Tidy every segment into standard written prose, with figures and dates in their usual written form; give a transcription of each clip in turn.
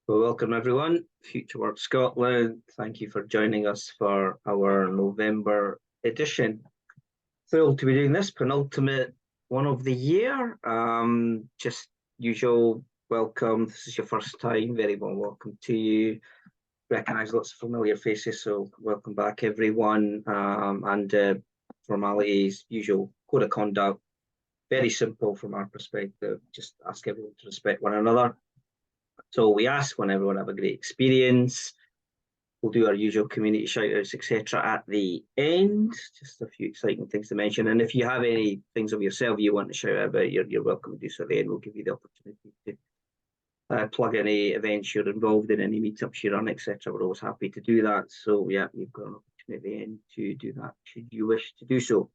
Well, welcome everyone, Future Work Scotland. Thank you for joining us for our November edition. Thrilled to be doing this, penultimate one of the year. Just usual welcome. This is your first time, very warm welcome to you. Recognise lots of familiar faces, so welcome back everyone. Formalities, usual code of conduct, very simple from our perspective. Just ask everyone to respect one another. So we ask when everyone have a great experience. We'll do our usual community shout outs, etc. at the end. Just a few exciting things to mention. And if you have any things of yourself you want to shout out about, you're welcome to do so at the end. We'll give you the opportunity to plug any events you're involved in, any meetups you run, etc. We're always happy to do that. So yeah, you've got an opportunity at the end to do that should you wish to do so.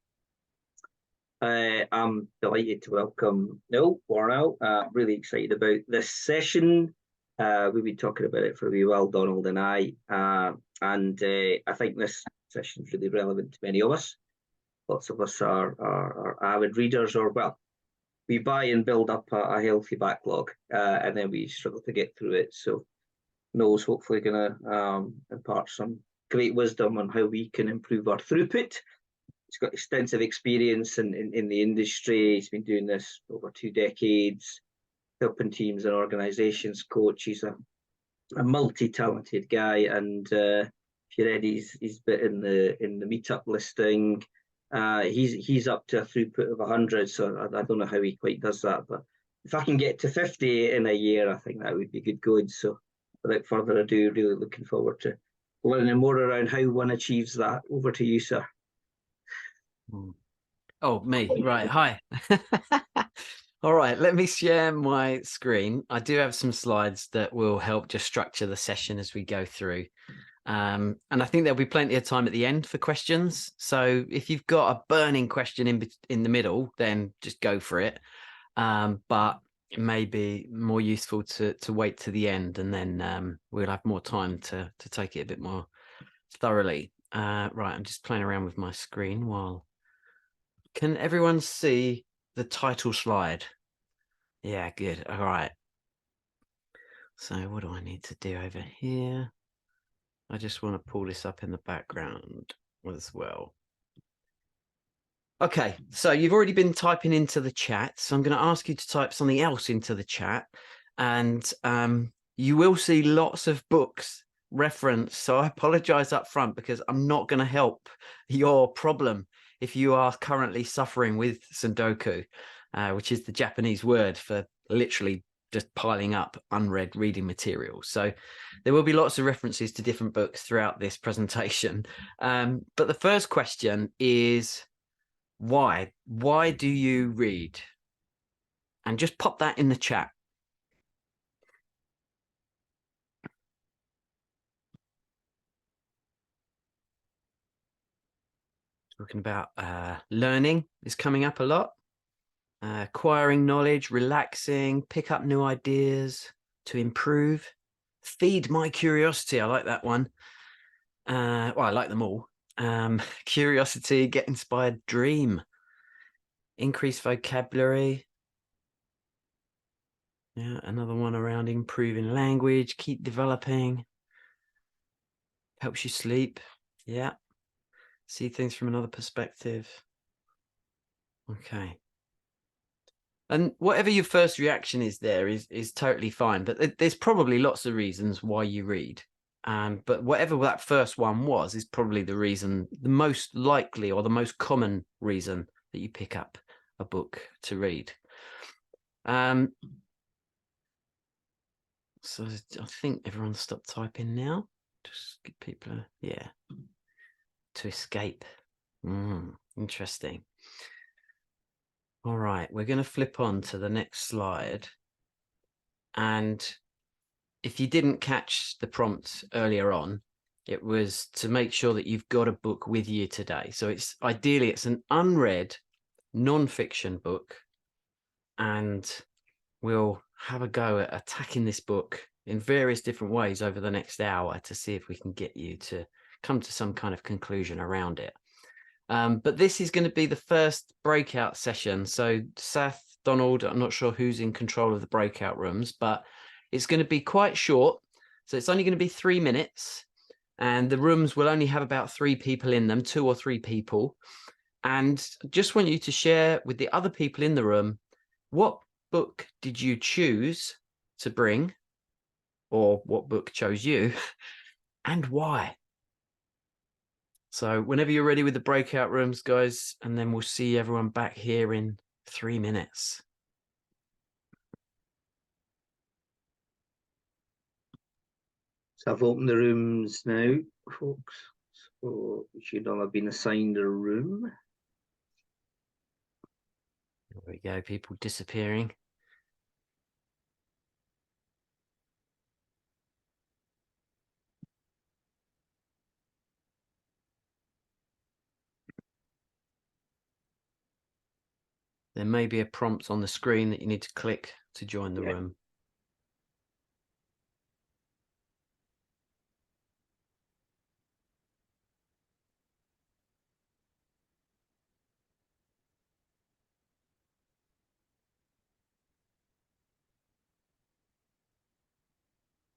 I'm delighted to welcome Noel Warnell. Really excited about this session. We've been talking about it for a wee while, Donald and I, and I think this session is really relevant to many of us. Lots of us are avid readers, or well, we buy and build up a healthy backlog, and then we struggle to get through it. So Noel's hopefully going to impart some great wisdom on how we can improve our throughput. He's got extensive experience in the industry. He's been doing this over 2 decades, helping teams and organizations coach. He's a multi-talented guy, and if you read his bit in the meetup listing, he's up to a throughput of 100. So I don't know how he quite does that, but if I can get to 50 in a year, I think that would be good going. So without further ado, really looking forward to learning more around how one achieves that. Over to you, sir. Oh, me, right. Hi. All right, let me share my screen. I do have some slides that will help just structure the session as we go through. And I think there'll be plenty of time at the end for questions. So if you've got a burning question in the middle, then just go for it. But it may be more useful to wait to the end, and then we'll have more time to take it a bit more thoroughly. Right, I'm just playing around with my screen while... Can everyone see the title slide? Yeah, good. All right. So what do I need to do over here? I just want to pull this up in the background as well. Okay, so you've already been typing into the chat, so I'm going to ask you to type something else into the chat, and you will see lots of books referenced. So I apologize up front because I'm not going to help your problem if you are currently suffering with Tsundoku, which is the Japanese word for literally just piling up unread reading material. So there will be lots of references to different books throughout this presentation. But the first question is, why? Why do you read? And just pop that in the chat. Talking about learning is coming up a lot. Acquiring knowledge, relaxing, pick up new ideas, to improve, feed my curiosity. I like that one. Well, I like them all. Curiosity, get inspired, dream, increase vocabulary. Yeah, another one around improving language, keep developing, helps you sleep. Yeah, see things from another perspective. Okay. And whatever your first reaction is there is totally fine, but there's probably lots of reasons why you read. But whatever that first one was is probably the reason, the most likely or the most common reason that you pick up a book to read. So I think everyone stopped typing now. Just give people to escape. Interesting. All right, we're going to flip on to the next slide. And if you didn't catch the prompt earlier on, it was to make sure that you've got a book with you today. So it's ideally, it's an unread non-fiction book. And we'll have a go at attacking this book in various different ways over the next hour to see if we can get you to come to some kind of conclusion around it. But this is going to be the first breakout session. So Sath, Donald, I'm not sure who's in control of the breakout rooms, but It's going to be quite short. So it's only going to be 3 minutes. And the rooms will only have about 3 people in them, 2 or 3 people. And just want you to share with the other people in the room, what book did you choose to bring? Or what book chose you? And why? So whenever you're ready with the breakout rooms, guys, and then we'll see everyone back here in 3 minutes. So I've opened the rooms now, folks. So you should all have been assigned a room. There we go, people disappearing. There may be a prompt on the screen that you need to click to join the room.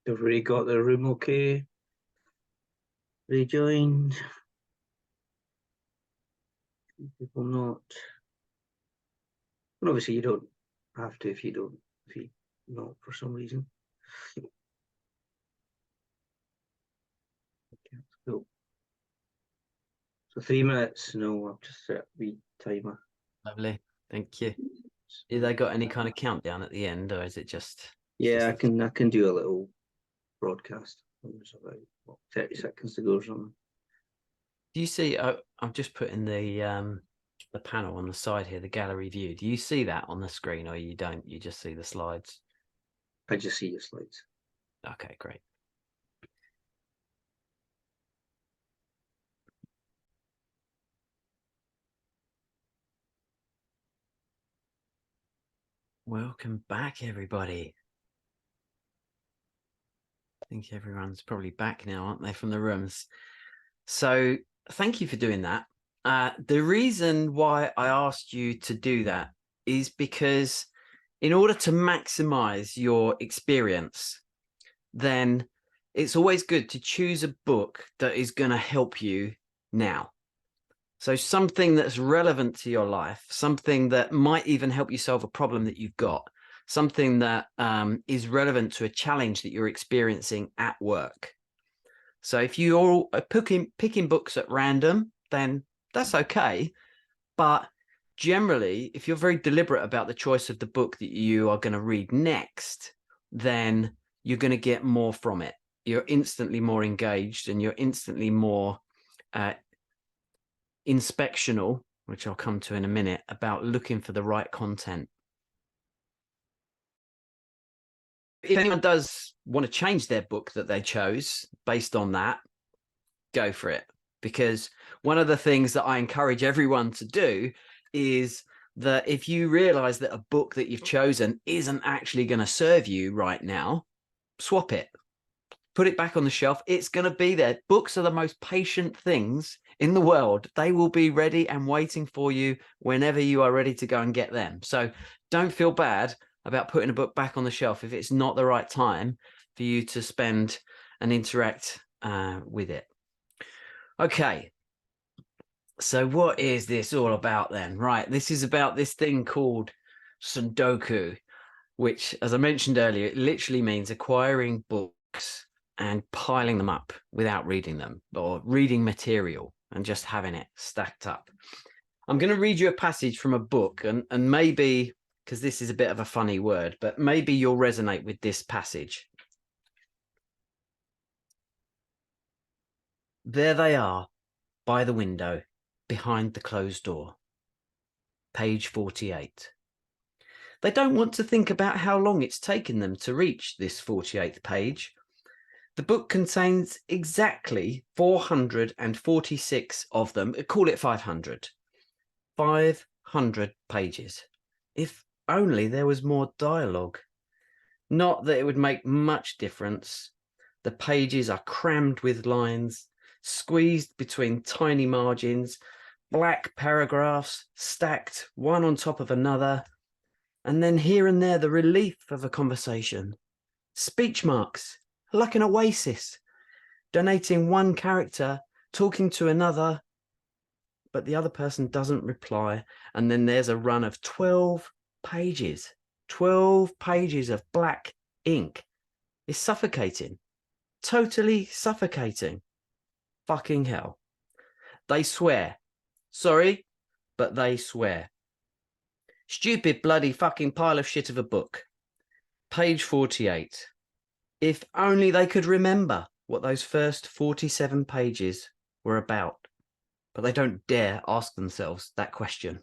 Everybody got their room okay? Rejoined? People not? And obviously you don't have to if you not for some reason. Okay, cool. So 3 minutes. No, I've just set the timer. Lovely, thank you. Have they got any kind of countdown at the end, or is it just? Yeah, I can do a little broadcast. There's about 30 seconds to go or something. Do you see? I've just put in the panel on the side here, the gallery view. Do you see that on the screen, or you don't? You just see the slides? I just see your slides. Okay, great. Welcome back, everybody. I think everyone's probably back now, aren't they, from the rooms? So thank you for doing that. The reason why I asked you to do that is because in order to maximize your experience, then it's always good to choose a book that is going to help you now. So something that's relevant to your life, something that might even help you solve a problem that you've got, something that is relevant to a challenge that you're experiencing at work. So if you're picking books at random, then that's okay. But generally, if you're very deliberate about the choice of the book that you are going to read next, then you're going to get more from it. You're instantly more engaged and you're instantly more inspectional, which I'll come to in a minute, about looking for the right content. If anyone does want to change their book that they chose based on that, go for it. Because one of the things that I encourage everyone to do is that if you realize that a book that you've chosen isn't actually going to serve you right now, swap it. Put it back on the shelf. It's going to be there. Books are the most patient things in the world. They will be ready and waiting for you whenever you are ready to go and get them. So don't feel bad about putting a book back on the shelf if it's not the right time for you to spend and interact with it. Okay. So what is this all about then? Right. This is about this thing called Tsundoku, which, as I mentioned earlier, it literally means acquiring books and piling them up without reading them, or reading material and just having it stacked up. I'm going to read you a passage from a book, and maybe, because this is a bit of a funny word, but maybe you'll resonate with this passage. There they are, by the window, behind the closed door. Page 48. They don't want to think about how long it's taken them to reach this 48th page. The book contains exactly 446 of them. Call it 500. 500 pages. If only there was more dialogue. Not that it would make much difference. The pages are crammed with lines, squeezed between tiny margins, black paragraphs stacked one on top of another, and then here and there the relief of a conversation. Speech marks, like an oasis, donating one character, talking to another, but the other person doesn't reply. And then there's a run of 12 pages, 12 pages of black ink. It's suffocating, totally suffocating. Fucking hell. They swear. Sorry, but they swear. Stupid bloody fucking pile of shit of a book. Page 48. If only they could remember what those first 47 pages were about. But they don't dare ask themselves that question.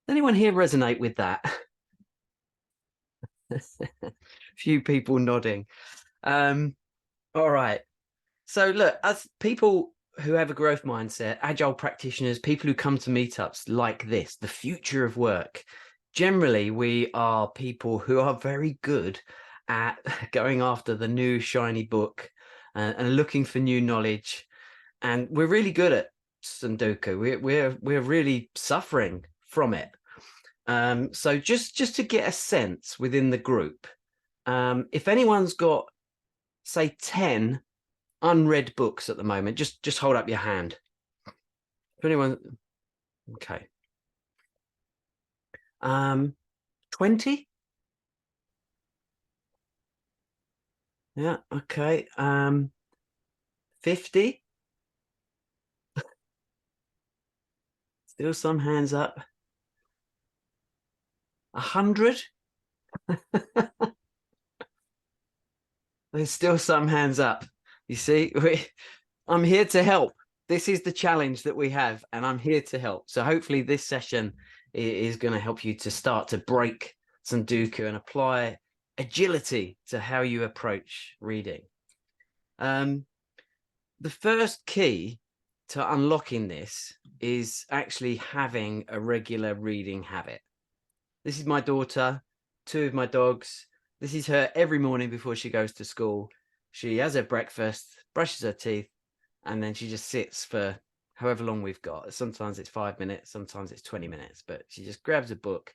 Anyone here resonate with that? Few people nodding. All right. So look, as people who have a growth mindset, agile practitioners, people who come to meetups like this, the future of work, generally we are people who are very good at going after the new shiny book and looking for new knowledge. And we're really good at Tsundoku. We're really suffering from it. So just to get a sense within the group, if anyone's got, say, 10 unread books at the moment, just hold up your hand. If anyone, okay. 20? Yeah, okay. 50? Still some hands up. 100? There's still some hands up. You see, I'm here to help. This is the challenge that we have, and I'm here to help. So hopefully this session is going to help you to start to break Tsundoku and apply agility to how you approach reading. The first key to unlocking this is actually having a regular reading habit. This is my daughter, 2 of my dogs. This is her every morning before she goes to school. She has her breakfast, brushes her teeth, and then she just sits for however long we've got. Sometimes it's 5 minutes, sometimes it's 20 minutes, but she just grabs a book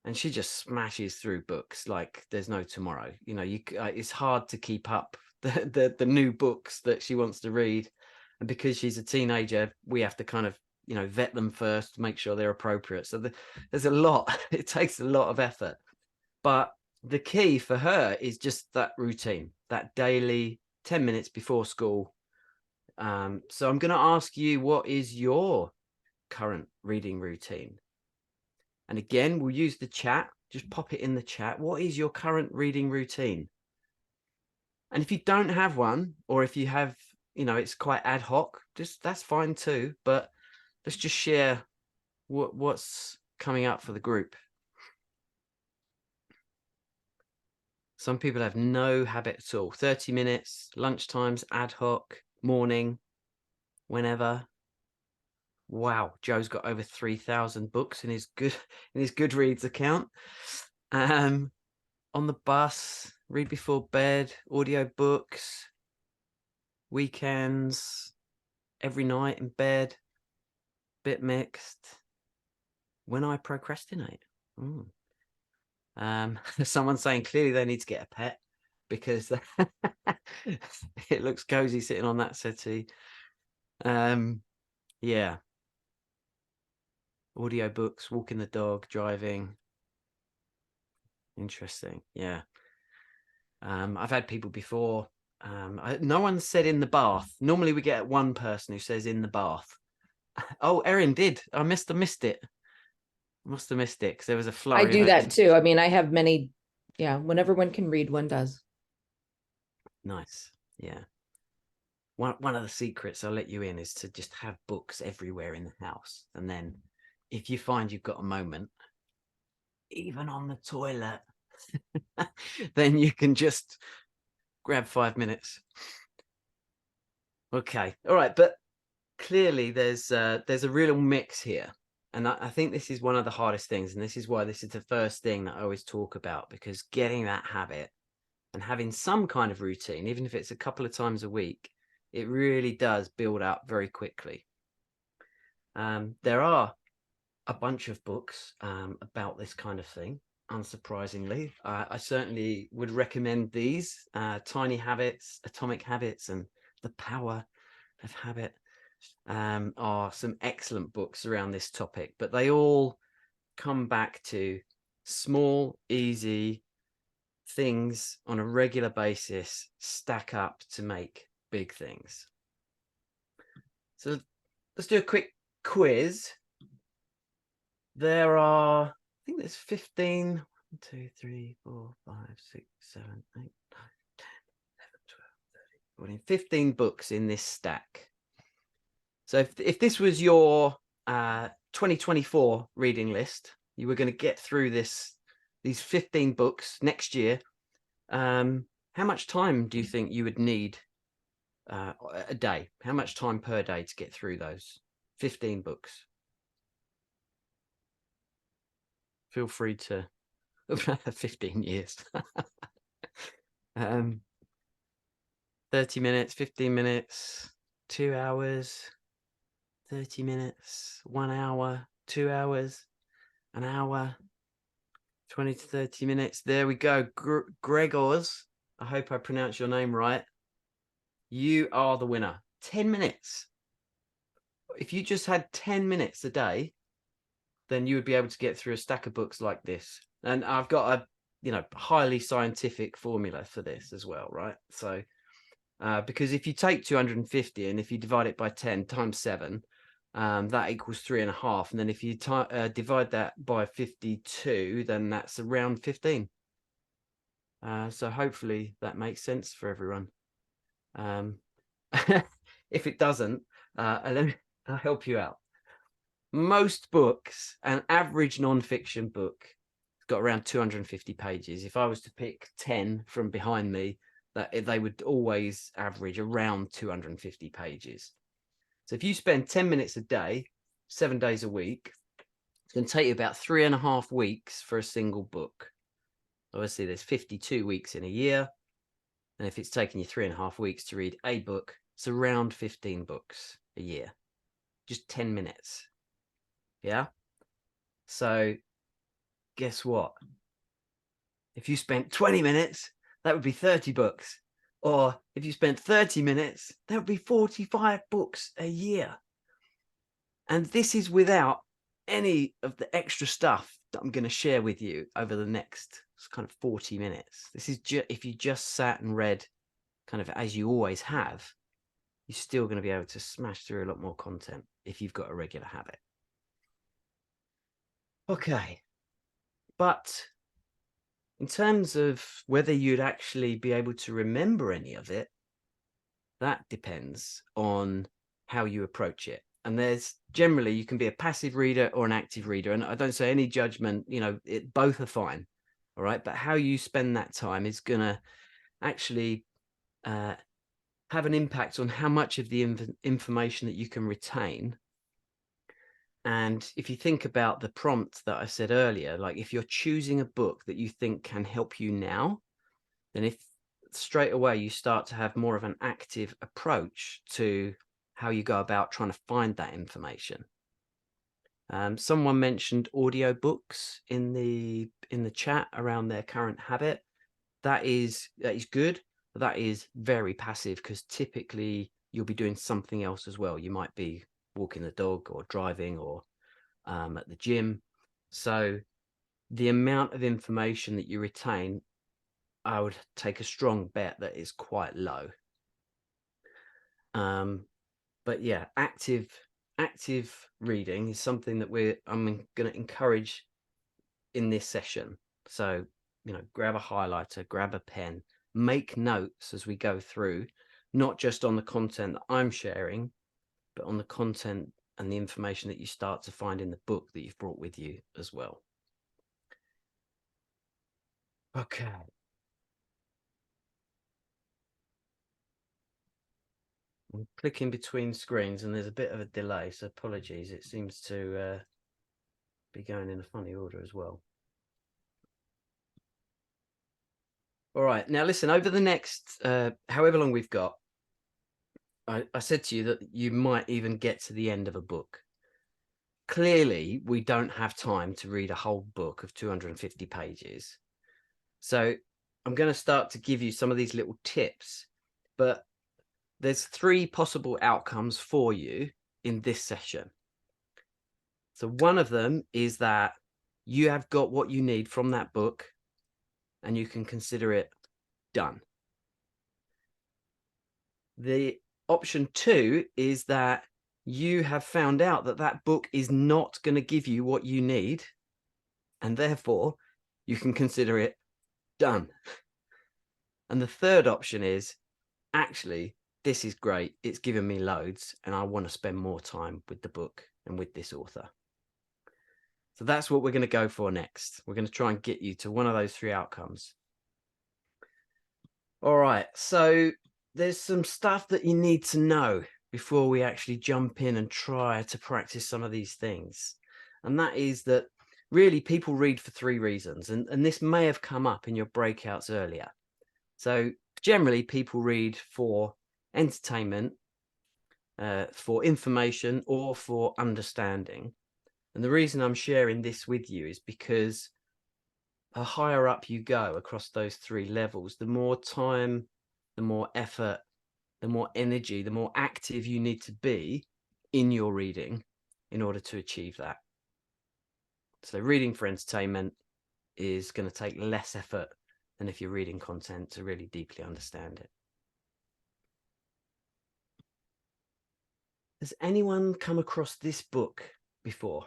and she just smashes through books like there's no tomorrow. You know, it's hard to keep up the new books that she wants to read. And because she's a teenager, we have to kind of, you know, vet them first, make sure they're appropriate. So there's a lot, it takes a lot of effort. But the key for her is just that routine, that daily 10 minutes before school. So I'm going to ask you, what is your current reading routine? And again, we'll use the chat. Just pop it in the chat. What is your current reading routine? And if you don't have one, or if you have, you know, it's quite ad hoc, just that's fine too. But let's just share what's coming up for the group. Some people have no habit at all. 30 minutes, lunchtimes, ad hoc, morning, whenever. Wow, Joe's got over 3,000 books in his Goodreads account. On the bus, read before bed, audio books, weekends, every night in bed, bit mixed. When I procrastinate. Someone's saying clearly they need to get a pet because it looks cozy sitting on that settee. Yeah. Audio books, walking the dog, driving. Interesting. Yeah. I've had people before. No one said in the bath. Normally we get one person who says in the bath. Oh, Erin did. I must have missed it. Because there was a flurry. I do that too. I mean, I have many. Yeah, whenever one can read, one does. Nice. Yeah. One of the secrets I'll let you in is to just have books everywhere in the house. And then if you find you've got a moment, even on the toilet, then you can just grab 5 minutes. Okay. All right. But clearly there's a real mix here. And I think this is one of the hardest things. And this is why this is the first thing that I always talk about, because getting that habit and having some kind of routine, even if it's a couple of times a week, it really does build up very quickly. There are a bunch of books about this kind of thing. unsurprisingly. I certainly would recommend these, Tiny Habits, Atomic Habits, and The Power of Habit. Are some excellent books around this topic, but they all come back to small, easy things on a regular basis stack up to make big things. So let's do a quick quiz. There are, I think there's 15, 1, 2, 3, 4, 5, 6, 7, 8, 9, 10, 11, 12, 13, 14, 15 books in this stack. So if this was your 2024 reading list, you were going to get through these 15 books next year. How much time do you think you would need a day? How much time per day to get through those 15 books? Feel free to 15 years. 30 minutes, 15 minutes, 2 hours, 30 minutes, 1 hour, 2 hours, an hour, 20 to 30 minutes. There we go. Gregors, I hope I pronounced your name right. You are the winner. 10 minutes. If you just had 10 minutes a day, then you would be able to get through a stack of books like this. And I've got a, highly scientific formula for this as well, right? So, because if you take 250 and if you divide it by 10 times 7, that equals 3.5. And then if you divide that by 52, then that's around 15. So hopefully that makes sense for everyone. If it doesn't, I'll help you out. Most books, an average non-fiction book, has got around 250 pages. If I was to pick 10 from behind me, they would always average around 250 pages. So if you spend 10 minutes a day, 7 days a week, it's going to take you about 3.5 weeks for a single book. Obviously, there's 52 weeks in a year. And if it's taking you 3.5 weeks to read a book, it's around 15 books a year. Just 10 minutes. Yeah? So guess what? If you spent 20 minutes, that would be 30 books. Or if you spent 30 minutes, that would be 45 books a year. And this is without any of the extra stuff that I'm going to share with you over the next kind of 40 minutes. This is just, if you just sat and read kind of as you always have, you're still going to be able to smash through a lot more content if you've got a regular habit. Okay. But in terms of whether you'd actually be able to remember any of it, that depends on how you approach it. And there's generally, you can be a passive reader or an active reader. And I don't say any judgment, both are fine. All right. But how you spend that time is going to actually have an impact on how much of the information that you can retain. And if you think about the prompt that I said earlier, like if you're choosing a book that you think can help you now, then if straight away you start to have more of an active approach to how you go about trying to find that information. Someone mentioned audiobooks in the chat around their current habit. That is good, but that is very passive because typically you'll be doing something else as well. You might be walking the dog or driving or at the gym. So the amount of information that you retain, I would take a strong bet that is quite low. But yeah, active reading is something that I'm going to encourage in this session. So, grab a highlighter, grab a pen, make notes as we go through, not just on the content that I'm sharing, but on the content and the information that you start to find in the book that you've brought with you as well. Okay. I'm clicking between screens and there's a bit of a delay, so apologies. It seems to be going in a funny order as well. All right. Now, listen, over the next, however long we've got, I said to you that you might even get to the end of a book. clearly we don't have time to read a whole book of 250 pages. So I'm going to start to give you some of these little tips, but there's 3 possible outcomes for you in this session. So one of them is that you have got what you need from that book and you can consider it done. The option 2 is that you have found out that that book is not going to give you what you need, and therefore you can consider it done. And the third option is, actually, this is great. It's given me loads and I want to spend more time with the book and with this author. So that's what we're going to go for next. We're going to try and get you to one of those 3 outcomes. All right. So there's some stuff that you need to know before we actually jump in and try to practice some of these things. And that is that really people read for 3 reasons. And this may have come up in your breakouts earlier. So generally people read for entertainment, for information, or for understanding. And the reason I'm sharing this with you is because the higher up you go across those 3 levels, the more time, the more effort, the more energy, the more active you need to be in your reading in order to achieve that. So reading for entertainment is going to take less effort than if you're reading content to really deeply understand it. Has anyone come across this book before?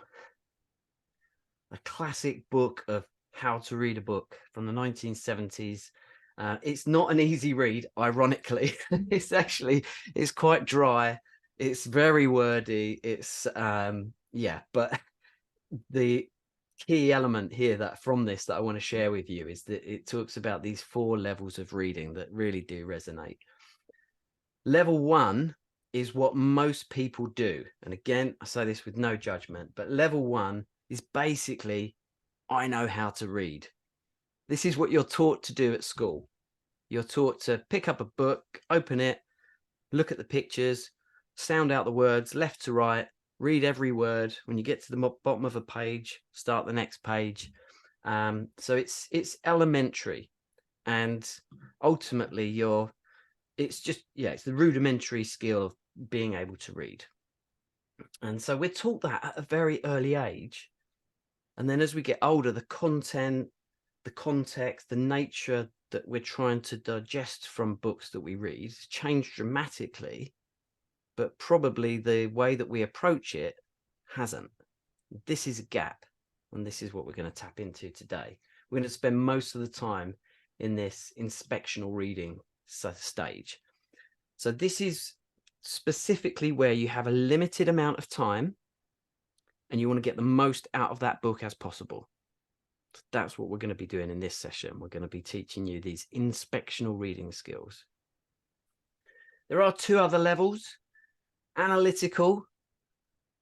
A classic book of how to read a book from the 1970s. It's not an easy read, ironically. It's quite dry. It's very wordy. It's but the key element here that I want to share with you is that it talks about these 4 levels of reading that really do resonate. Level 1 is what most people do. And again, I say this with no judgment, but level 1 is basically, I know how to read. This is what you're taught to do at school. You're taught to pick up a book, open it, look at the pictures, sound out the words left to right, read every word. When you get to the bottom of a page, start the next page. So it's elementary, and ultimately it's the rudimentary skill of being able to read. And so we're taught that at a very early age. And then as we get older, the content, the context, the nature that we're trying to digest from books that we read change dramatically, but probably the way that we approach it hasn't. This is a gap, and this is what we're going to tap into today. We're going to spend most of the time in this inspectional reading stage. So this is specifically where you have a limited amount of time and you want to get the most out of that book as possible. That's what we're going to be doing in this session. We're going to be teaching you these inspectional reading skills. There are 2 other levels. Analytical.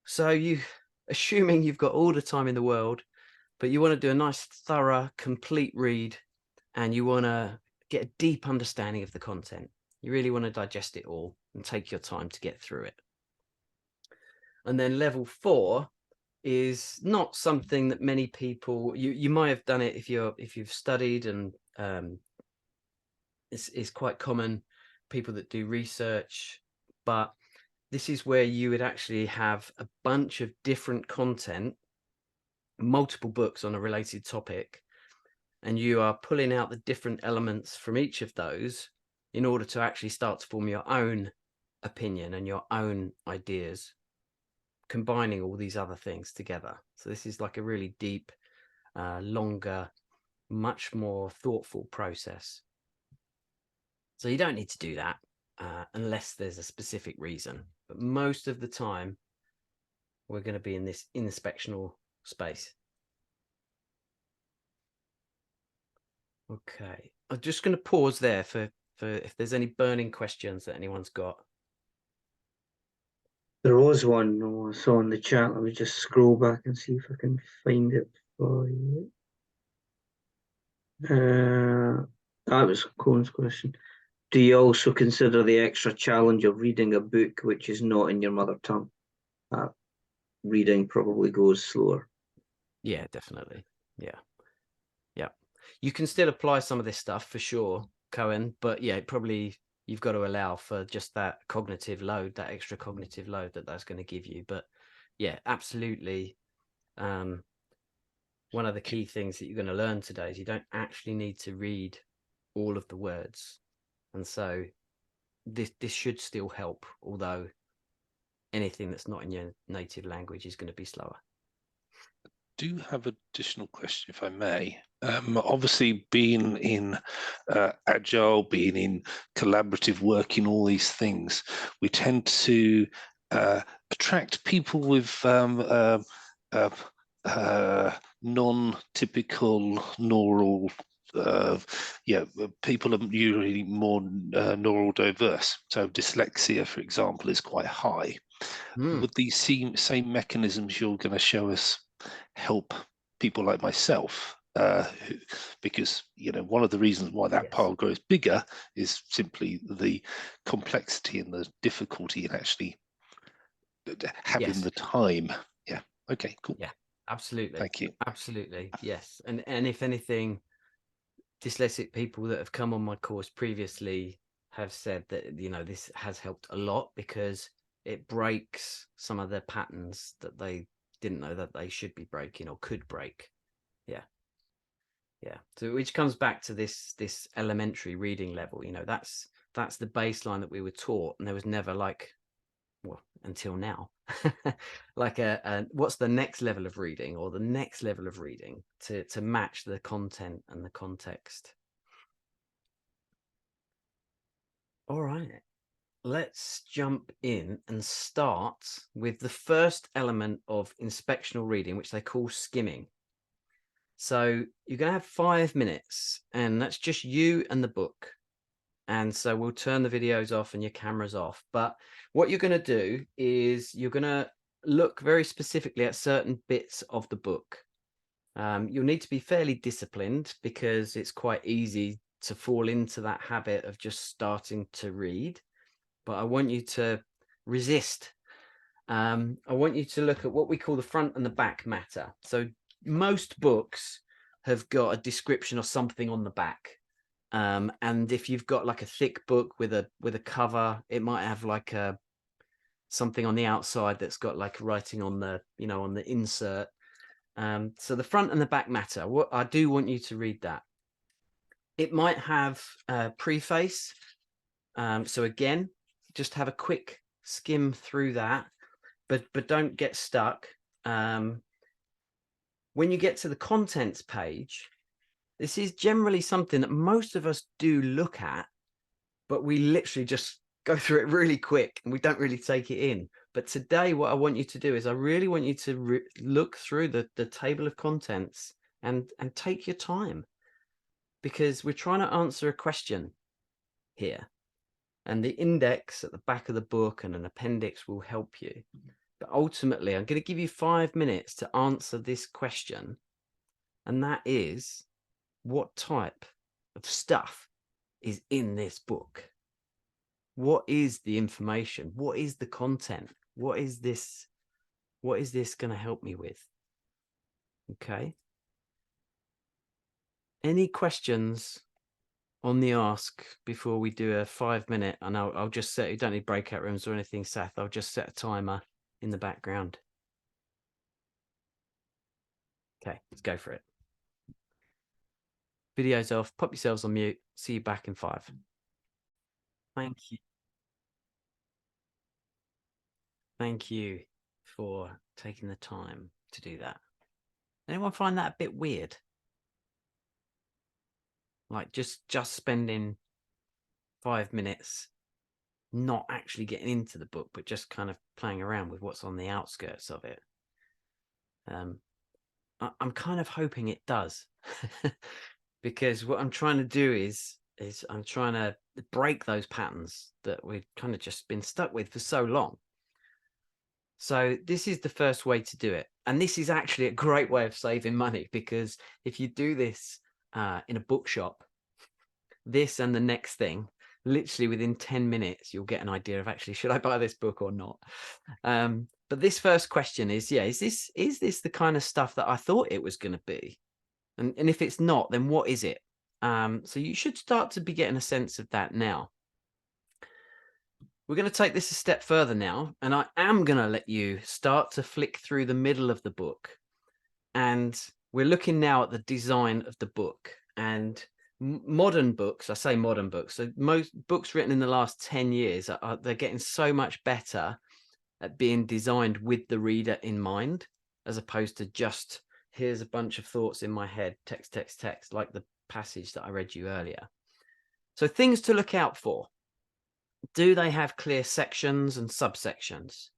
So assuming you've got all the time in the world, but you want to do a nice, thorough, complete read, and you want to get a deep understanding of the content. You really want to digest it all and take your time to get through it. And then level 4 is not something that many people, you might have done it if you've studied, and it's quite common, people that do research, but this is where you would actually have a bunch of different content, multiple books on a related topic, and you are pulling out the different elements from each of those in order to actually start to form your own opinion and your own ideas, combining all these other things together. So this is like a really deep, longer, much more thoughtful process. So you don't need to do that unless there's a specific reason. But most of the time, we're going to be in this inspectional space. Okay, I'm just going to pause there for if there's any burning questions that anyone's got. There was one I saw in the chat. Let me just scroll back and see if I can find it for you. That was Cohen's question. Do you also consider the extra challenge of reading a book which is not in your mother tongue? reading probably goes slower. Yeah, definitely. Yeah. Yeah. You can still apply some of this stuff for sure, Cohen, but yeah, probably you've got to allow for just that cognitive load, that extra cognitive load that's going to give you. But yeah, absolutely. One of the key things that you're going to learn today is you don't actually need to read all of the words. And so this should still help, although anything that's not in your native language is going to be slower. Do have an additional question, if I may. Obviously, being in agile, being in collaborative work, in all these things, we tend to attract people with non-typical neural. People are usually more neural diverse. So dyslexia, for example, is quite high. Would these same mechanisms you're going to show us help people like myself? Because one of the reasons why that pile grows bigger is simply the complexity and the difficulty in actually having the time. Yeah. Okay. Cool. Yeah. Absolutely. Thank you. Absolutely. Yes. And if anything, dyslexic people that have come on my course previously have said that this has helped a lot because it breaks some of the patterns that they didn't know that they should be breaking or could break. Yeah. So which comes back to this elementary reading level. That's the baseline that we were taught, and there was never until now like what's the next level of reading or the next level of reading to match the content and the context. All right, let's jump in and start with the first element of inspectional reading, which they call skimming. So you're going to have 5 minutes, and that's just you and the book. And so we'll turn the videos off and your cameras off. But what you're going to do is you're going to look very specifically at certain bits of the book. You'll need to be fairly disciplined because it's quite easy to fall into that habit of just starting to read. But I want you to resist. I want you to look at what we call the front and the back matter. So most books have got a description or something on the back. And if you've got like a thick book with a cover, it might have like something on the outside that's got like writing on the on the insert. So the front and the back matter. What I do want you to read that. It might have a preface. So again, just have a quick skim through that, but don't get stuck. When you get to the contents page, this is generally something that most of us do look at, but we literally just go through it really quick and we don't really take it in. But today, what I want you to do is I really want you to look through the table of contents and take your time, because we're trying to answer a question here. And the index at the back of the book and an appendix will help you. But ultimately, I'm going to give you 5 minutes to answer this question. And that is, what type of stuff is in this book? What is the information? What is the content? What is this going to help me with? Okay. Any questions on the ask before we do a 5 minute? And I'll just set, you don't need breakout rooms or anything, Sath. I'll just set a timer in the background. Okay, let's go for it. Video's off, pop yourselves on mute. See you back in 5. Thank you. Thank you for taking the time to do that. Anyone find that a bit weird? Like just spending 5 minutes not actually getting into the book, but just kind of playing around with what's on the outskirts of it. I'm kind of hoping it does. Because what I'm trying to do is I'm trying to break those patterns that we've kind of just been stuck with for so long. So this is the first way to do it. And this is actually a great way of saving money, because if you do this in a bookshop, this and the next thing, literally within 10 minutes, you'll get an idea of actually, should I buy this book or not? but this first question is, is this the kind of stuff that I thought it was going to be? And if it's not, then what is it? So you should start to be getting a sense of that now. We're going to take this a step further now, and I am going to let you start to flick through the middle of the book. And we're looking now at the design of the book. And modern books, I say modern books, so most books written in the last 10 years, they're getting so much better at being designed with the reader in mind, as opposed to just, here's a bunch of thoughts in my head, text, like the passage that I read you earlier. So things to look out for. Do they have clear sections and subsections?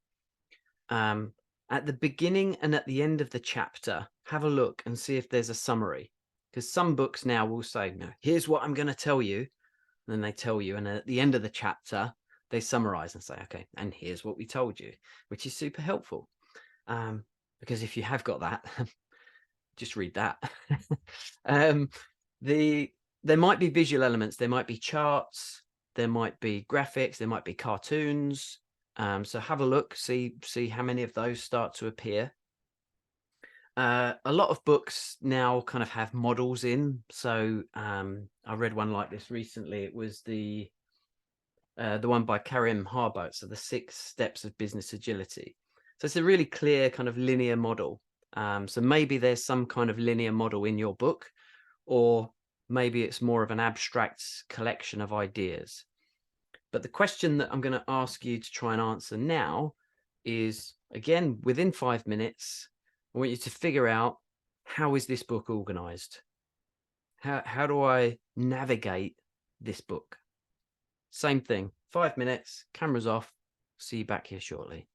At the beginning and at the end of the chapter, have a look and see if there's a summary. Because some books now will say, no, here's what I'm going to tell you. And then they tell you. And at the end of the chapter, they summarize and say, okay, and here's what we told you, which is super helpful. Because if you have got that, just read that. There might be visual elements. There might be charts. There might be graphics. There might be cartoons. So have a look, see how many of those start to appear. A lot of books now kind of have models in. So I read one like this recently. It was the one by Karim Harboat, so the 6 Steps of Business Agility. So it's a really clear kind of linear model. So maybe there's some kind of linear model in your book, or maybe it's more of an abstract collection of ideas. But the question that I'm going to ask you to try and answer now is, again, within 5 minutes, I want you to figure out, how is this book organized? How do I navigate this book? Same thing, 5 minutes, cameras off, see you back here shortly.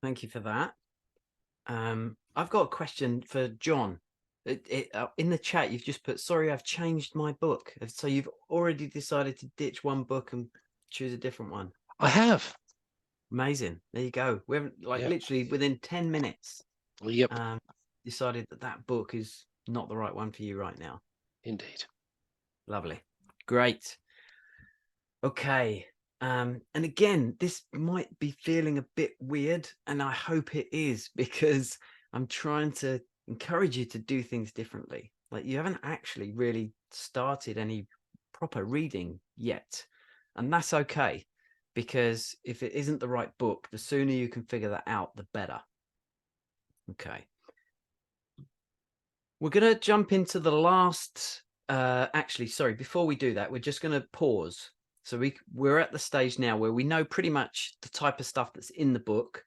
Thank you for that. I've got a question for John. In the chat, you've just put, sorry, I've changed my book. So you've already decided to ditch one book and choose a different one. I have. Amazing. There you go. We haven't, literally within 10 minutes. Yep. Decided that book is not the right one for you right now. Indeed. Lovely. Great. Okay. And again, this might be feeling a bit weird, and I hope it is, because I'm trying to encourage you to do things differently. Like, you haven't actually really started any proper reading yet, and that's okay, because if it isn't the right book, the sooner you can figure that out, the better. Okay. We're going to jump into the last, actually, sorry, before we do that, we're just going to pause. So we're at the stage now where we know pretty much the type of stuff that's in the book,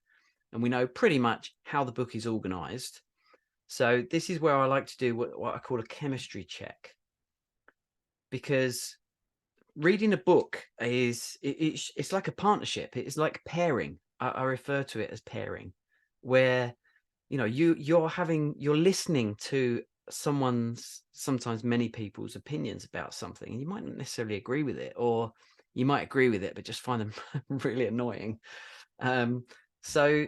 and we know pretty much how the book is organized. So this is where I like to do what I call a chemistry check, because reading a book it's like a partnership. It's like pairing. I refer to it as pairing, where you're listening to sometimes many people's opinions about something, and you might not necessarily agree with it, or you might agree with it but just find them really annoying. So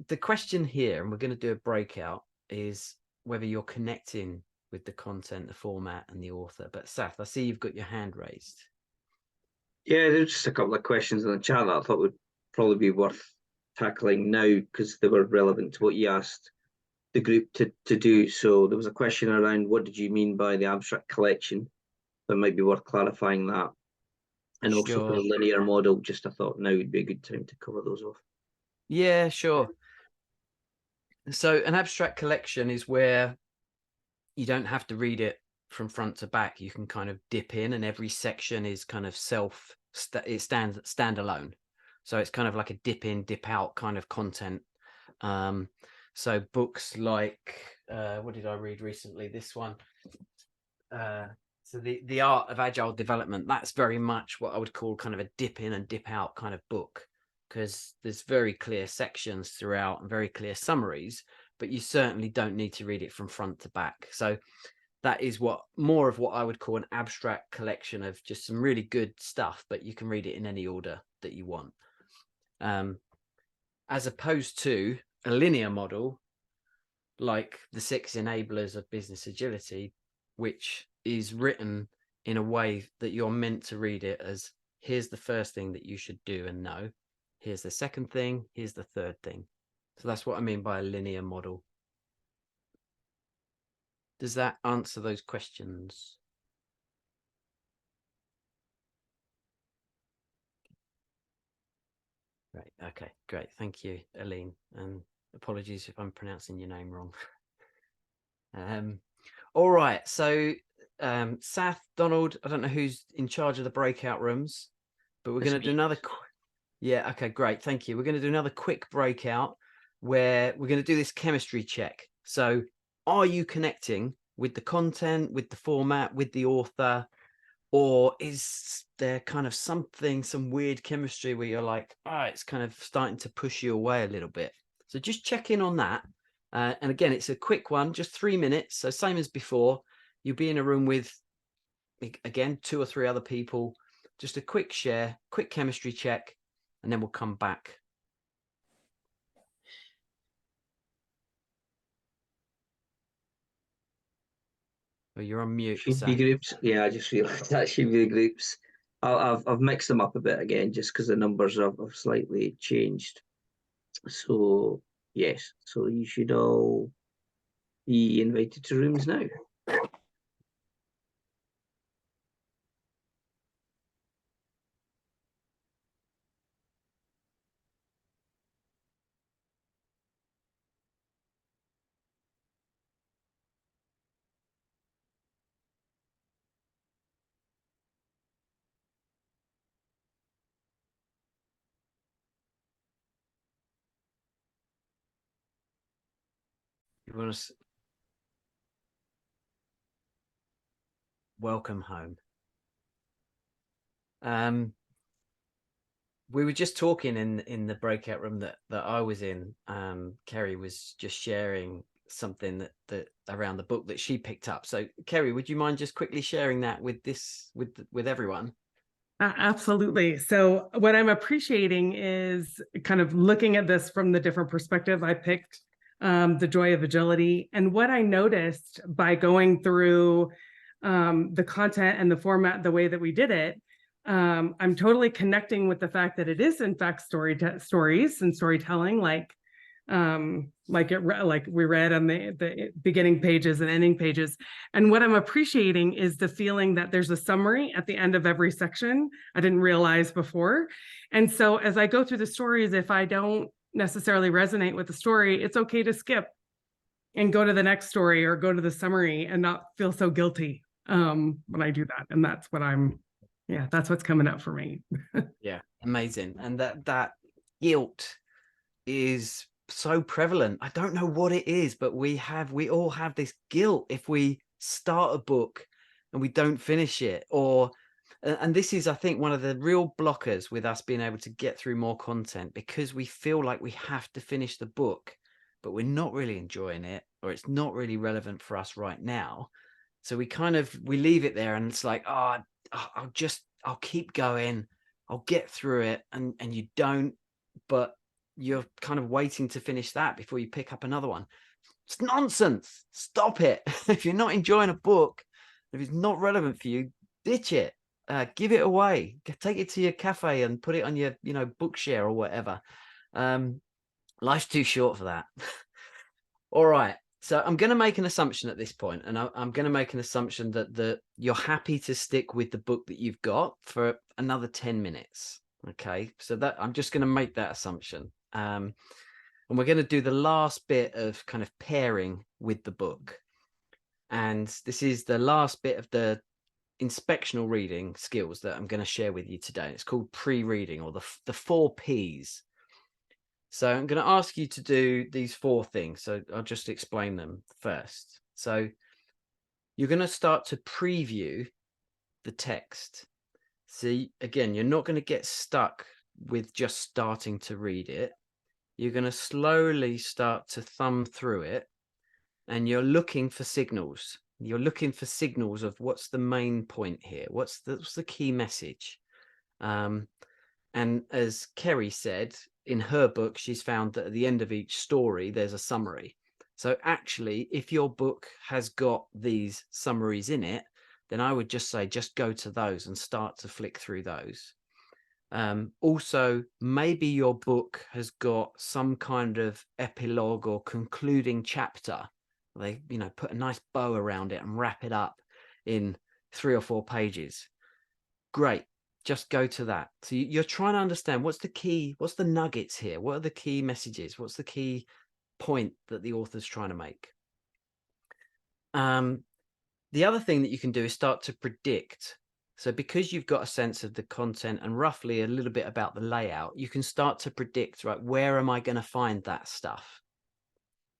the question here, and we're going to do a breakout, is whether you're connecting with the content, the format, and the author. But Sath, I see you've got your hand raised. Yeah, there's just a couple of questions in the chat that I thought would probably be worth tackling now, because they were relevant to what you asked the group to do. So there was a question around, what did you mean by the abstract collection? So it might be worth clarifying that. And also for the linear model, just I thought now would be a good time to cover those off. Yeah, sure. So an abstract collection is where you don't have to read it from front to back. You can kind of dip in, and every section is kind of it stands standalone. So it's kind of like a dip in, dip out kind of content. So books like, what did I read recently? This one. So the Art of Agile Development, that's very much what I would call kind of a dip in and dip out kind of book, because there's very clear sections throughout and very clear summaries, but you certainly don't need to read it from front to back. So that is more of what I would call an abstract collection of just some really good stuff, but you can read it in any order that you want. As opposed to a linear model like the 6 Enablers of Business Agility, which is written in a way that you're meant to read it as, here's the first thing that you should do and know. Here's the second thing. Here's the third thing. So that's what I mean by a linear model. Does that answer those questions? Great. Okay, great. Thank you, Aline. And apologies if I'm pronouncing your name wrong. All right. So, Sath, Donald, I don't know who's in charge of the breakout rooms, but we're going to do another. Yeah. Okay, great. Thank you. We're going to do another quick breakout where we're going to do this chemistry check. So, are you connecting with the content, with the format, with the author? Or is there kind of some weird chemistry where you're like, oh, it's kind of starting to push you away a little bit? So just check in on that. And again, it's a quick one, just 3 minutes. So same as before, you'll be in a room with, again, 2 or 3 other people. Just a quick share, quick chemistry check, and then we'll come back. Oh, you're on mute. Should be groups. Yeah, I just realised that should be the groups. I've mixed them up a bit again, just because the numbers have slightly changed. So yes, so you should all be invited to rooms now. You want to welcome home. We were just talking in the breakout room that I was in. Kerry was just sharing something that around the book that she picked up. So Kerry, would you mind just quickly sharing that with everyone? Absolutely. So what I'm appreciating is kind of looking at this from the different perspective. I picked The Joy of Agility. And what I noticed by going through the content and the format, the way that we did it, I'm totally connecting with the fact that it is in fact stories and storytelling, like we read on the beginning pages and ending pages. And what I'm appreciating is the feeling that there's a summary at the end of every section. I didn't realize before. And so as I go through the stories, if I don't necessarily resonate with the story, it's okay to skip and go to the next story or go to the summary and not feel so guilty when I do that. And that's what that's what's coming up for me. Yeah, amazing. And that guilt is so prevalent. I don't know what it is, but we all have this guilt if we start a book and we don't finish it. And this is, I think, one of the real blockers with us being able to get through more content, because we feel like we have to finish the book, but we're not really enjoying it, or it's not really relevant for us right now. So we leave it there, and it's like, I'll keep going, I'll get through it, and you don't, but you're kind of waiting to finish that before you pick up another one. It's nonsense. Stop it. If you're not enjoying a book, if it's not relevant for you, ditch it. Give it away. Take it to your cafe and put it on your, Bookshare or whatever. Life's too short for that. All right. So I'm going to make an assumption at this point, and I'm going to make an assumption that you're happy to stick with the book that you've got for another 10 minutes. Okay. So that I'm just going to make that assumption. And we're going to do the last bit of kind of pairing with the book. And this is the last bit of the inspectional reading skills that I'm going to share with you today. It's called pre-reading, or the 4 Ps. So I'm going to ask you to do these 4 things. So I'll just explain them first. So you're going to start to preview the text. See, again, you're not going to get stuck with just starting to read it. You're going to slowly start to thumb through it, and you're looking for signals. You're looking for signals of what's the main point here. What's the key message? And as Kerry said, in her book, she's found that at the end of each story, there's a summary. So actually, if your book has got these summaries in it, then I would just say, just go to those and start to flick through those. Also, maybe your book has got some kind of epilogue or concluding chapter. They, put a nice bow around it and wrap it up in 3 or 4 pages. Great. Just go to that. So you're trying to understand what's the nuggets here? What are the key messages? What's the key point that the author's trying to make? The other thing that you can do is start to predict. So because you've got a sense of the content and roughly a little bit about the layout, you can start to predict, right, where am I going to find that stuff?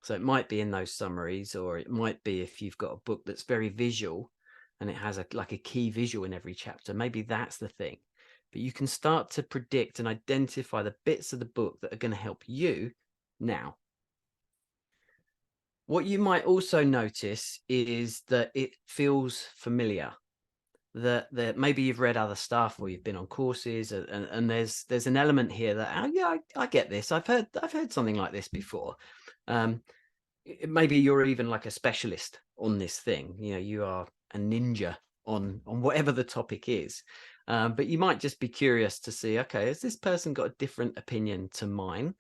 So it might be in those summaries, or it might be if you've got a book that's very visual and it has like a key visual in every chapter, maybe that's the thing. But you can start to predict and identify the bits of the book that are going to help you now. What you might also notice is that it feels familiar, that maybe you've read other stuff or you've been on courses, and there's an element here that, oh yeah, I get this. I've heard something like this before. Maybe you're even like a specialist on this thing. You are a ninja on whatever the topic is. But you might just be curious to see, okay, has this person got a different opinion to mine?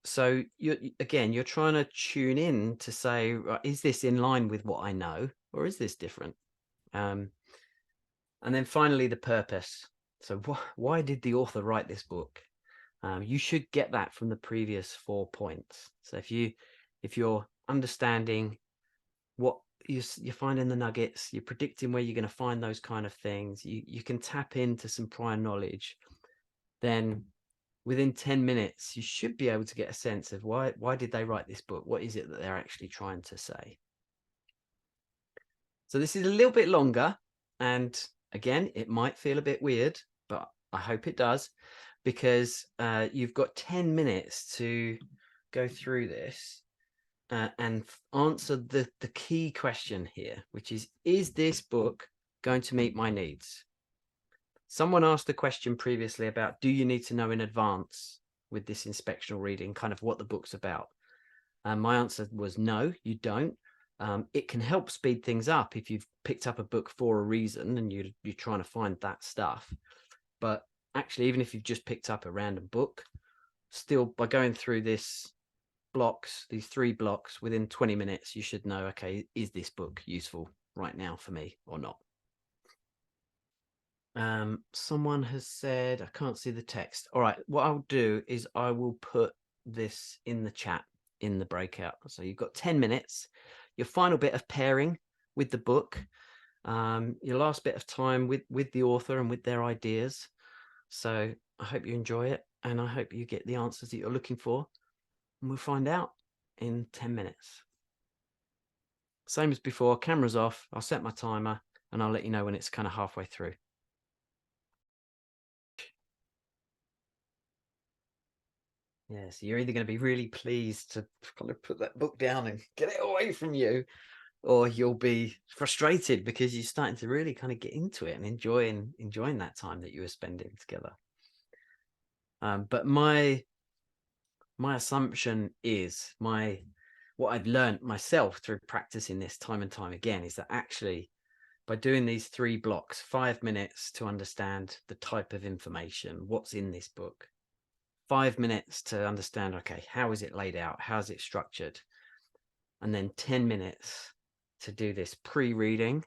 So you're trying to tune in to say, is this in line with what I know, or is this different? And then finally, the purpose. So why did the author write this book? You should get that from the previous 4 points. So if you're understanding what you're finding the nuggets, you're predicting where you're going to find those kind of things, you can tap into some prior knowledge, then within 10 minutes, you should be able to get a sense of why did they write this book? What is it that they're actually trying to say? So this is a little bit longer. And again, it might feel a bit weird, but I hope it does, because you've got 10 minutes to go through this and answer the key question here, which is this book going to meet my needs? Someone asked a question previously about, do you need to know in advance with this inspectional reading kind of what the book's about? And my answer was no, you don't. It can help speed things up if you've picked up a book for a reason and you're trying to find that stuff. But actually, even if you've just picked up a random book, still by going through these 3 blocks, within 20 minutes, you should know, okay, is this book useful right now for me or not? Someone has said, I can't see the text. All right, what I'll do is I will put this in the chat in the breakout. So you've got 10 minutes, your final bit of pairing with the book, your last bit of time with the author and with their ideas. So I hope you enjoy it, and I hope you get the answers that you're looking for, and we'll find out in 10 minutes. Same as before, camera's off, I'll set my timer, and I'll let you know when it's kind of halfway through. Yeah, so you're either going to be really pleased to kind of put that book down and get it away from you, or you'll be frustrated because you're starting to really kind of get into it and enjoying that time that you were spending together. But my assumption is, what I've learned myself through practicing this time and time again, is that actually by doing these 3 blocks, 5 minutes to understand the type of information, what's in this book, 5 minutes to understand, okay, how is it laid out? How is it structured? And then 10 minutes to do this pre-reading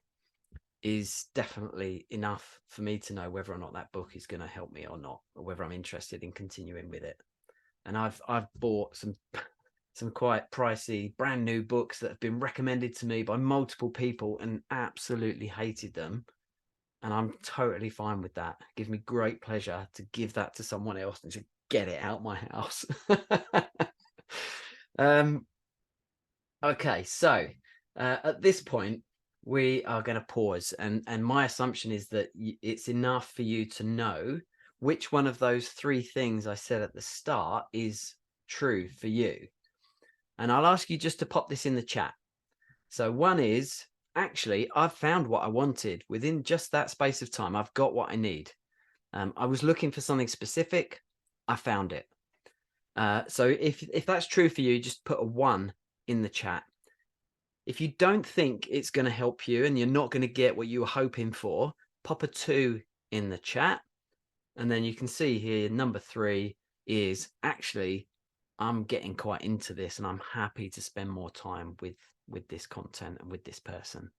is definitely enough for me to know whether or not that book is going to help me or not, or whether I'm interested in continuing with it. And I've bought some quite pricey brand new books that have been recommended to me by multiple people and absolutely hated them. And I'm totally fine with that. It gives me great pleasure to give that to someone else and to get it out my house. Okay, so at this point, we are going to pause. And my assumption is that it's enough for you to know which one of those 3 things I said at the start is true for you. And I'll ask you just to pop this in the chat. So one is, actually, I've found what I wanted within just that space of time. I've got what I need. I was looking for something specific. I found it. So if that's true for you, just put a 1 in the chat. If you don't think it's going to help you and you're not going to get what you were hoping for, pop a 2 in the chat. And then you can see here, number 3 is actually, I'm getting quite into this and I'm happy to spend more time with this content and with this person.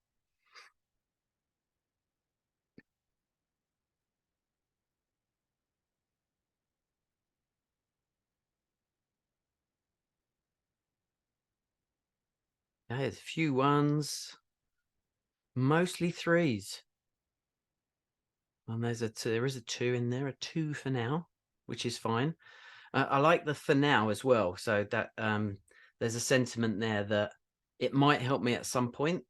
Okay, there's a few ones, mostly 3s. And there is a 2 in there, a 2 for now, which is fine. I like the for now as well. So that there's a sentiment there that it might help me at some point,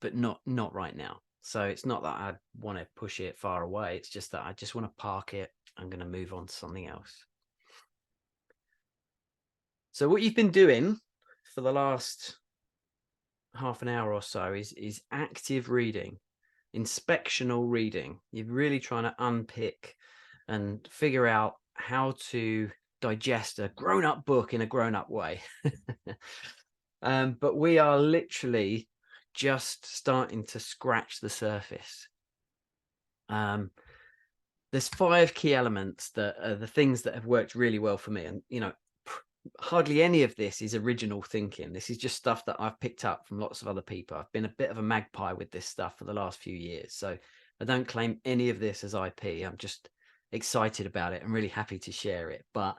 but not right now. So it's not that I want to push it far away. It's just that I just want to park it. I'm going to move on to something else. So what you've been doing for the last half an hour or so is active reading, inspectional reading. You're really trying to unpick and figure out how to digest a grown-up book in a grown-up way. But we are literally just starting to scratch the surface. There's 5 key elements that are the things that have worked really well for me. And, you know, hardly any of this is original thinking. This is just stuff that I've picked up from lots of other people. I've been a bit of a magpie with this stuff for the last few years. So I don't claim any of this as IP. I'm just excited about it. I'm really happy to share it. But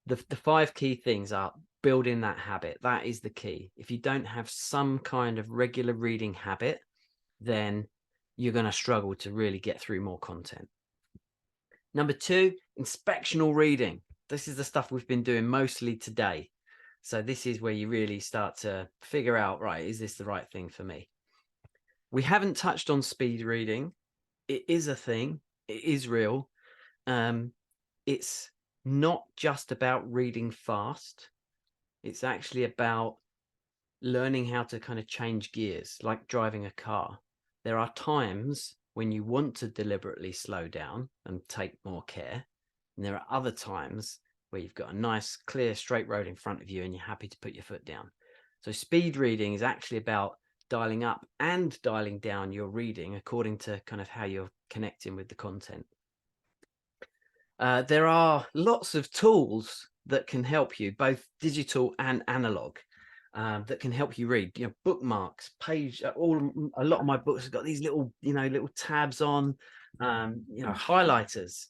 the 5 key things are building that habit. That is the key. If you don't have some kind of regular reading habit, then you're going to struggle to really get through more content. Number 2, inspectional reading. This is the stuff we've been doing mostly today. So this is where you really start to figure out, right, is this the right thing for me? We haven't touched on speed reading. It is a thing. It is real. It's not just about reading fast. It's actually about learning how to kind of change gears, like driving a car. There are times when you want to deliberately slow down and take more care. And there are other times where you've got a nice, clear, straight road in front of you and you're happy to put your foot down. So speed reading is actually about dialing up and dialing down your reading according to kind of how you're connecting with the content. There are lots of tools that can help you, both digital and analog, that can help you read. You know, bookmarks, a lot of my books have got these little, little tabs on, highlighters,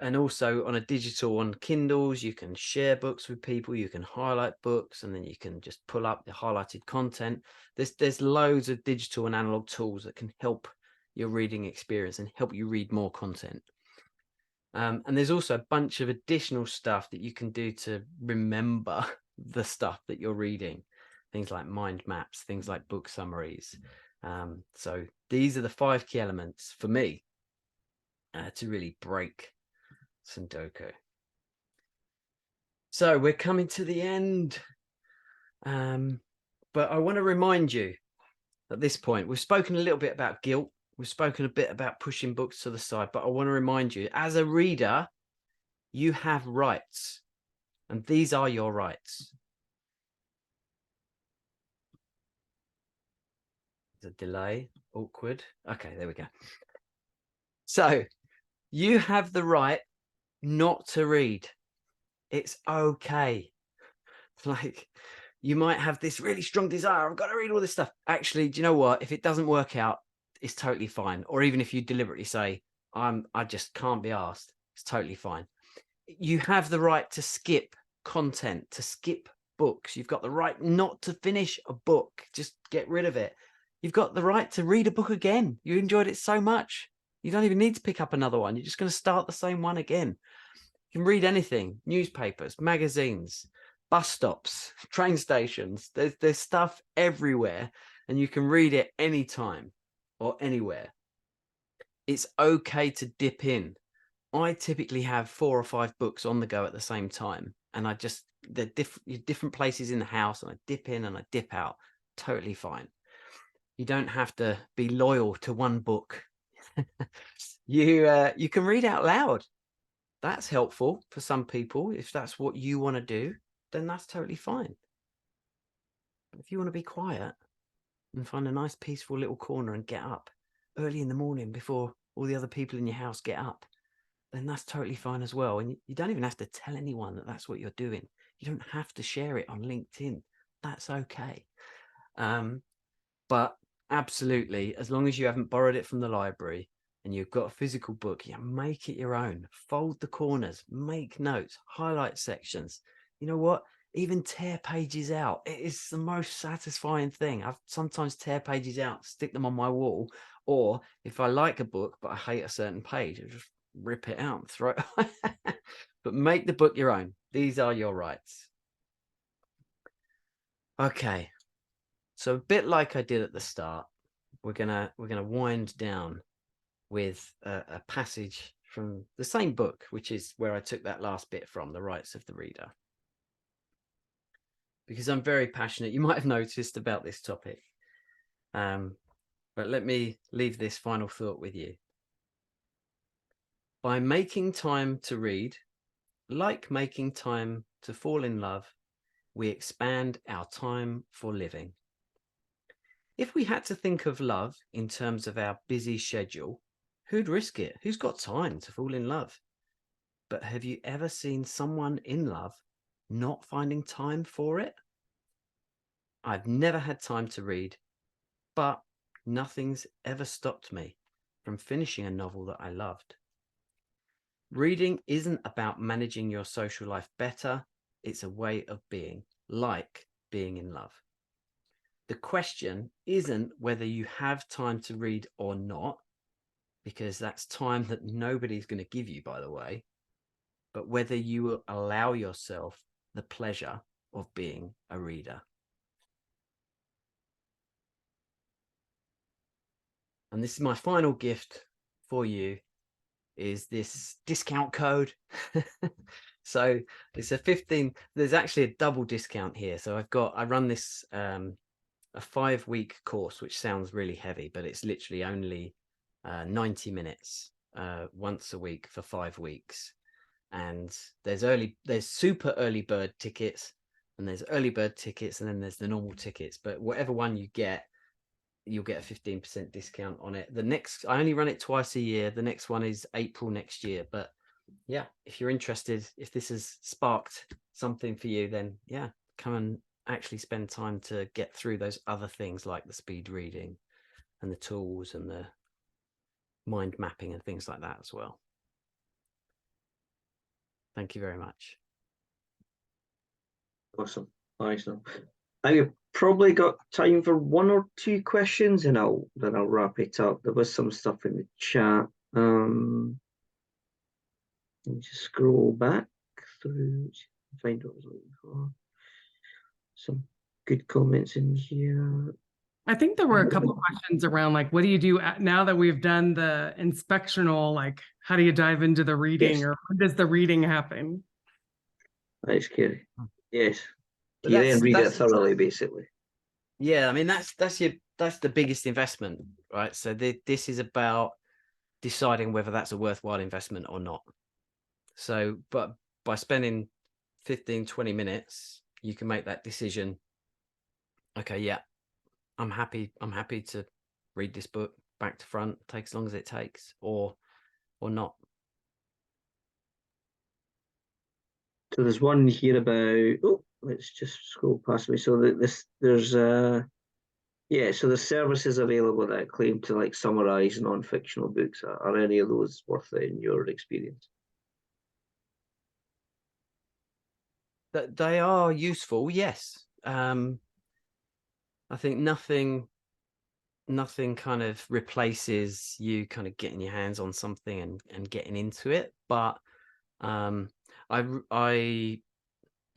and also on a digital, on Kindles, you can share books with people. You can highlight books, and then you can just pull up the highlighted content. There's loads of digital and analog tools that can help your reading experience and help you read more content. And there's also a bunch of additional stuff that you can do to remember the stuff that you're reading. Things like mind maps, things like book summaries. So these are the 5 key elements for me to really break Tsundoku. So we're coming to the end. But I want to remind you at this point, we've spoken a little bit about guilt. We've spoken a bit about pushing books to the side, but I want to remind you, as a reader, you have rights, and these are your rights. There's a delay, awkward. Okay, there we go. So you have the right not to read. It's okay. Like, you might have this really strong desire, I've got to read all this stuff. Actually, do you know what? If it doesn't work out, it's totally fine. Or even if you deliberately say, I just can't be asked, it's totally fine. You have the right to skip content, to skip books. You've got the right not to finish a book. Just get rid of it. You've got the right to read a book again. You enjoyed it so much. You don't even need to pick up another one. You're just going to start the same one again. You can read anything, newspapers, magazines, bus stops, train stations. There's stuff everywhere, and you can read it anytime or anywhere. It's okay to dip in. I typically have 4 or 5 books on the go at the same time, and they're different places in the house, and I dip in and I dip out. Totally fine. You don't have to be loyal to one book. You can read out loud. That's helpful for some people. If that's what you want to do, then that's totally fine. But if you want to be quiet and find a nice peaceful little corner and get up early in the morning before all the other people in your house get up, then that's totally fine as well. And you don't even have to tell anyone that that's what you're doing. You don't have to share it on LinkedIn. That's okay. But absolutely, as long as you haven't borrowed it from the library and you've got a physical book, yeah, make it your own. Fold the corners, make notes, highlight sections. You know what? Even tear pages out. It is the most satisfying thing. I've sometimes tear pages out, stick them on my wall, or if I like a book but I hate a certain page, I just rip it out and throw it away. But make the book your own. These are your rights. Okay. So a bit like I did at the start, we're gonna wind down with a passage from the same book, which is where I took that last bit from, The Rights of the Reader. Because I'm very passionate, you might have noticed, about this topic. But let me leave this final thought with you. By making time to read, like making time to fall in love, we expand our time for living. If we had to think of love in terms of our busy schedule, who'd risk it? Who's got time to fall in love? But have you ever seen someone in love not finding time for it? I've never had time to read, but nothing's ever stopped me from finishing a novel that I loved. Reading isn't about managing your social life better. It's a way of being, like being in love. The question isn't whether you have time to read or not, because that's time that nobody's going to give you, by the way, but whether you will allow yourself the pleasure of being a reader. And this is my final gift for you, is this discount code. So it's a 15, there's actually a double discount here. So I run this a 5-week course, which sounds really heavy, but it's literally only 90 minutes once a week for 5 weeks. And there's super early bird tickets, and there's early bird tickets, and then there's the normal tickets. But whatever one you get, you'll get a 15% discount on it. I only run it twice a year. The next one is April next year. But yeah, if you're interested, if this has sparked something for you, then yeah, come and actually spend time to get through those other things like the speed reading and the tools and the mind mapping and things like that as well. Thank you very much. Awesome. Nice. I think we've probably got time for 1 or 2 questions, and then I'll wrap it up. There was some stuff in the chat. Let me just scroll back through, find what I was looking for. Some good comments in here. I think there were a couple of questions around, like, what do you do now that we've done the inspectional, like, how do you dive into the reading, Yes. or when does the reading happen? That's scary. Yes. But You then read it thoroughly, basically. Yeah, I mean, that's the biggest investment, right? So this is about deciding whether that's a worthwhile investment or not. So, but by spending 15-20 minutes, you can make that decision. Okay, yeah, I'm happy to read this book back to front, take as long as it takes, or not. So there's one here about, let's just scroll past me. So there's so the services available that claim to like summarize non-fictional books. Are any of those worth it in your experience? That they are useful, yes. I think nothing kind of replaces you kind of getting your hands on something and getting into it, but I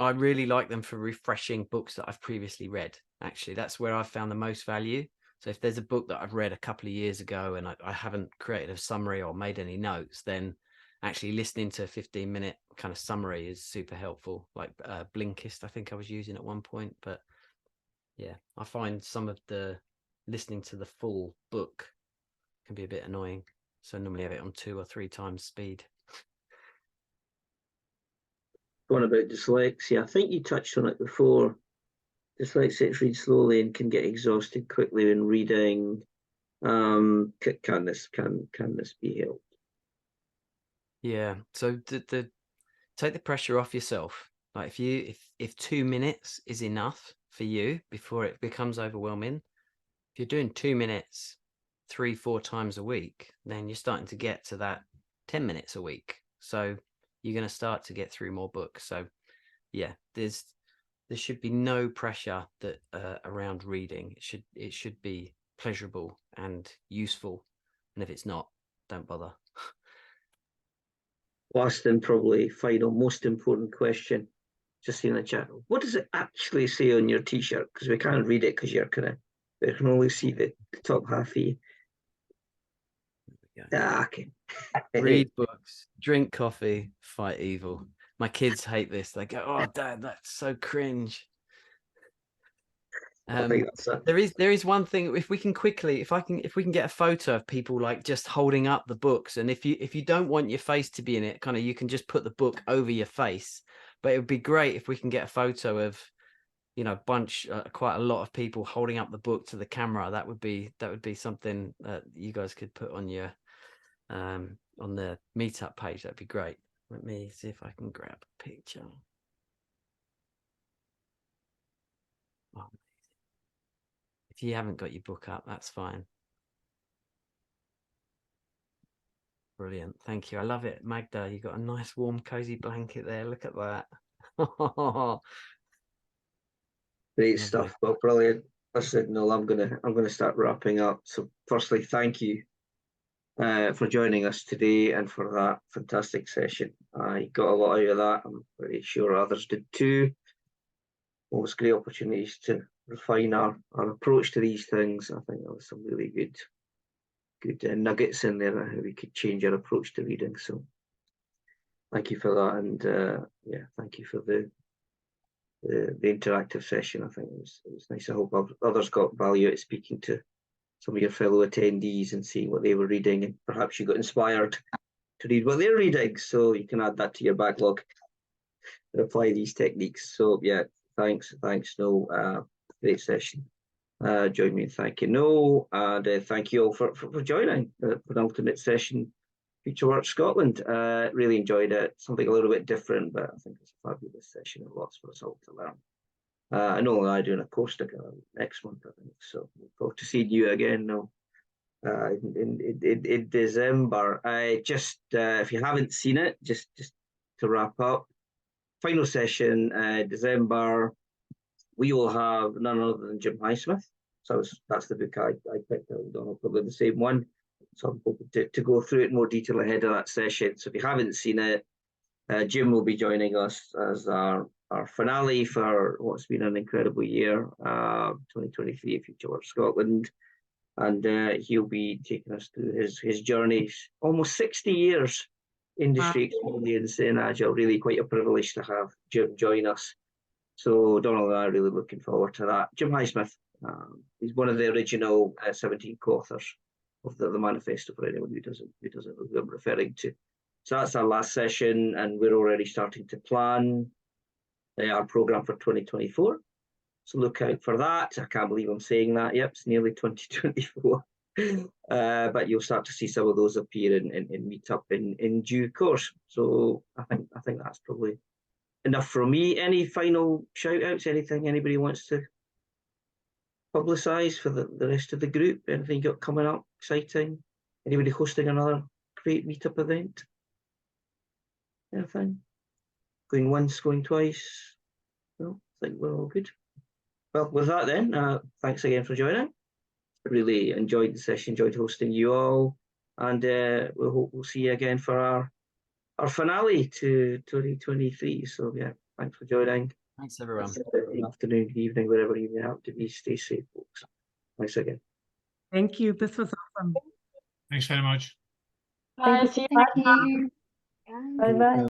really like them for refreshing books that I've previously read. Actually, that's where I've found the most value. So if there's a book that I've read a couple of years ago and I haven't created a summary or made any notes, then actually listening to a 15-minute kind of summary is super helpful. Like Blinkist, I think I was using at one point. But yeah, I find some of the listening to the full book can be a bit annoying. So I normally have it on 2 or 3 times speed. One about dyslexia. I think you touched on it before. Dyslexics read slowly and can get exhausted quickly when reading. Can this be helped? Yeah. So take the pressure off yourself. Like if 2 minutes is enough for you before it becomes overwhelming, if you're doing 2 minutes 3-4 times a week, then you're starting to get to that 10 minutes a week. So you're going to start to get through more books. So yeah, there should be no pressure that around reading. It should be pleasurable and useful. And if it's not, don't bother. Last and probably final, most important question, just in the chat. What does it actually say on your T-shirt? Because we can't read it because we can only see the top half of you. Okay. Read books, drink coffee, fight evil. My kids hate this. They go, "Oh, Dad, that's so cringe." I think that's it. There is one thing. If we can get a photo of people like just holding up the books, and if you don't want your face to be in it, kind of, you can just put the book over your face. But it would be great if we can get a photo of, quite a lot of people holding up the book to the camera. That would be something that you guys could put on your on the meetup page. That'd be great. Let me see if I can grab a picture. Oh, if you haven't got your book up, that's fine. Brilliant. Thank you. I love it. Magda, you got a nice warm cozy blanket there. Look at that. Great Lovely. stuff. Well, brilliant. Listen, Noel, I'm gonna start wrapping up. So firstly, thank you for joining us today and for that fantastic session. I got a lot out of that. I'm pretty sure others did too. Always great opportunities to refine our approach to these things. I think there was some really good nuggets in there on how we could change our approach to reading. So thank you for that, and thank you for the interactive session. I think it was nice. I hope others got value out speaking to some of your fellow attendees and seeing what they were reading, and perhaps you got inspired to read what they're reading, so you can add that to your backlog and apply these techniques. So yeah, thanks Noel. Great session. Join me in thanking Noel, and thank you all for joining the penultimate session, Future Work Scotland. Really enjoyed it. Something a little bit different, but I think it's a fabulous session and lots for us all to learn. I know I doing a course together next month, I think. So look forward to seeing you again, Noel, in December. If you haven't seen it, just to wrap up, final session, December. We will have none other than Jim Highsmith. So that's the book I picked out. Donald, probably the same one. So I'm hoping to go through it in more detail ahead of that session. So if you haven't seen it, Jim will be joining us as our finale for what's been an incredible year, 2023 Future Work Scotland. And he'll be taking us through his journeys, almost 60 years industry experience in Agile. Really quite a privilege to have Jim join us. So Donald and I are really looking forward to that. Jim Highsmith, he's one of the original 17 co-authors of the manifesto, for anyone who doesn't know who I'm referring to. So that's our last session, and we're already starting to plan our programme for 2024. So look out for that. I can't believe I'm saying that. Yep, it's nearly 2024. But you'll start to see some of those appear in Meetup in due course. So I think that's probably enough from me. Any final shout outs, anything anybody wants to publicise for the rest of the group? Anything you got coming up exciting? Anybody hosting another great Meetup event? Anything? Going once, going twice? No, I think we're all good. Well, with that then, thanks again for joining. I really enjoyed the session, enjoyed hosting you all, and we'll see you again for our finale to 2023. So yeah, thanks for joining. Thanks everyone. Good afternoon, evening, wherever you may have to be. Stay safe, folks. Thanks again. Thank you. This was awesome. Thanks very much. Thank you. Bye. Bye bye.